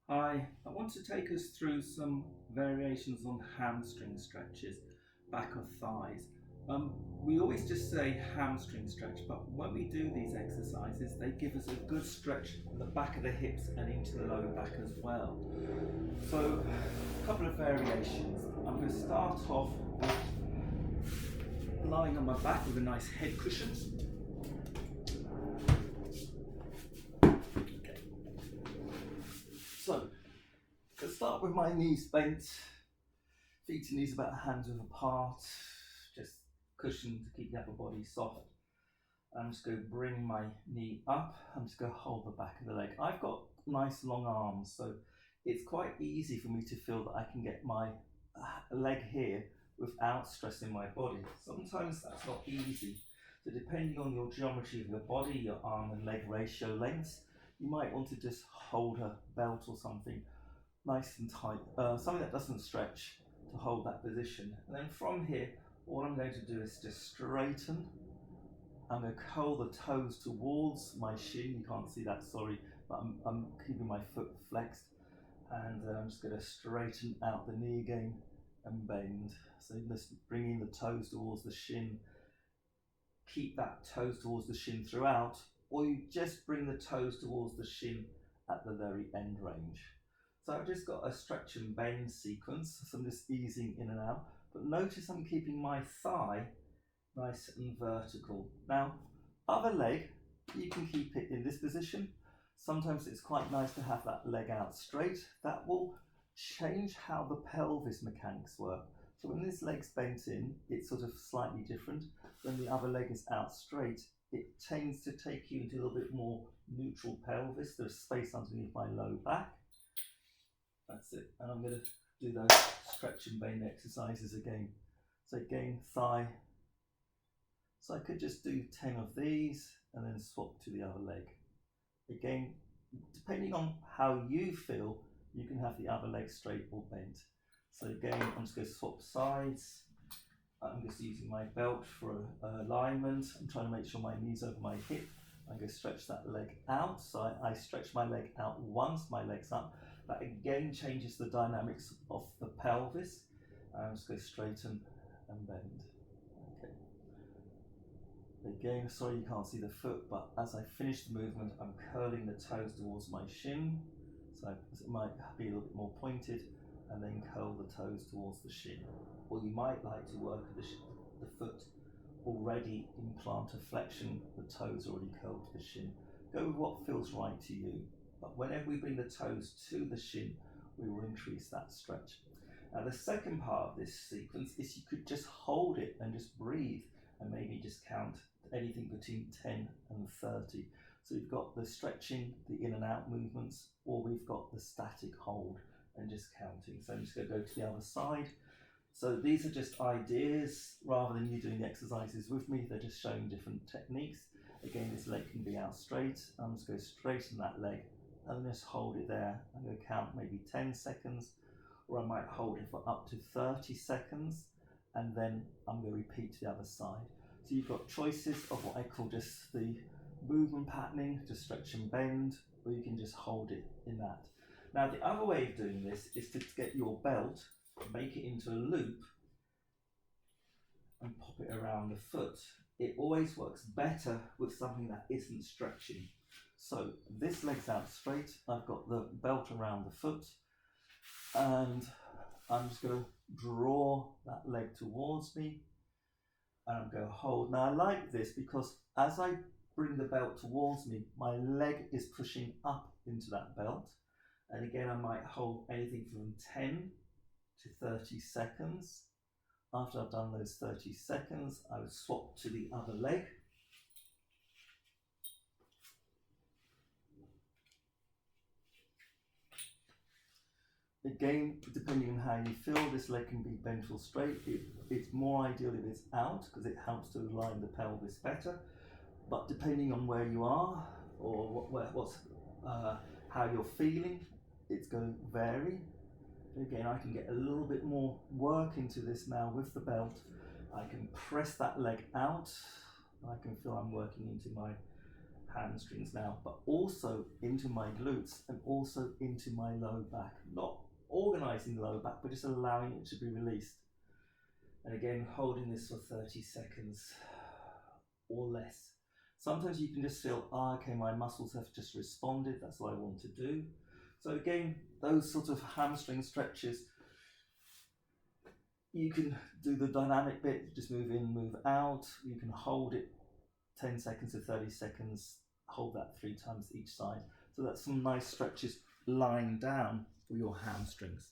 I want to take us through some variations on hamstring stretches, back of thighs. We always just say hamstring stretch, but when we do these exercises, they give us a good stretch at the back of the hips and into the lower back as well. So, a couple of variations. I'm going to start off with lying on my back with a nice head cushion. So, let's start with my knees bent, feet and knees about hands width apart, just cushion to keep the upper body soft. I'm just going to bring my knee up. I'm just going to hold the back of the leg. I've got nice long arms, so it's quite easy for me to feel that I can get my leg here without stressing my body. Sometimes that's not easy. So depending on your geometry of your body, your arm and leg ratio lengths, you might want to just hold a belt or something nice and tight, something that doesn't stretch, to hold that position. And then from here, what I'm going to do is just straighten. I'm going to curl the toes towards my shin. You can't see that, sorry, but I'm keeping my foot flexed. And I'm just going to straighten out the knee again and bend. So just bringing the toes towards the shin. Keep that toes towards the shin throughout, or you just bring the toes towards the shin at the very end range. So I've just got a stretch and bend sequence, so I'm just easing in and out, but notice I'm keeping my thigh nice and vertical. Now, other leg, you can keep it in this position. Sometimes it's quite nice to have that leg out straight. That will change how the pelvis mechanics work. So when this leg's bent in, it's sort of slightly different. When the other leg is out straight, it tends to take you into a little bit more neutral pelvis. There's space underneath my low back. That's it. And I'm going to do those stretch and bend exercises again. So again, thigh. So I could just do 10 of these and then swap to the other leg. Again, depending on how you feel, you can have the other leg straight or bent. So again, I'm just going to swap sides. I'm just using my belt for alignment. I'm trying to make sure my knee's over my hip. I'm going to stretch that leg out. So I stretch my leg out once my leg's up. That again changes the dynamics of the pelvis. I'm just going to straighten and bend. Okay. Again, sorry you can't see the foot, but as I finish the movement, I'm curling the toes towards my shin. So it might be a little bit more pointed, and then curl the toes towards the shin. Or you might like to work the foot already in plantar flexion, the toes already curled to the shin. Go with what feels right to you. But whenever we bring the toes to the shin, we will increase that stretch. Now the second part of this sequence is you could just hold it and just breathe and maybe just count anything between 10 and 30. So we've got the stretching, the in and out movements, or we've got the static hold and just counting. So I'm just going to go to the other side. So these are just ideas rather than you doing the exercises with me. They're just showing different techniques. Again, this leg can be out straight. I'm just going to straighten that leg and just hold it there. I'm going to count maybe 10 seconds, or I might hold it for up to 30 seconds, and then I'm going to repeat to the other side. So you've got choices of what I call just the movement patterning, just stretch and bend, or you can just hold it in that. Now the other way of doing this is to get your belt, make it into a loop and pop it around the foot. It always works better with something that isn't stretching. So this leg's out straight, I've got the belt around the foot, and I'm just going to draw that leg towards me, and I'm going to hold. Now I like this because as I bring the belt towards me, my leg is pushing up into that belt. And again, I might hold anything from 10 to 30 seconds. After I've done those 30 seconds, I would swap to the other leg. Again, depending on how you feel, this leg can be bent or straight. It's more ideal if it's out because it helps to align the pelvis better. But depending on where you are or how you're feeling, it's going to vary. Again, I can get a little bit more work into this now with the belt. I can press that leg out. I can feel I'm working into my hamstrings now, but also into my glutes and also into my low back. Not organizing the low back, but just allowing it to be released. And again, holding this for 30 seconds or less. Sometimes you can just feel, okay, my muscles have just responded, that's what I want to do. So again, those sort of hamstring stretches, you can do the dynamic bit, just move in, move out. You can hold it 10 seconds to 30 seconds, hold that 3 times each side. So that's some nice stretches lying down for your hamstrings.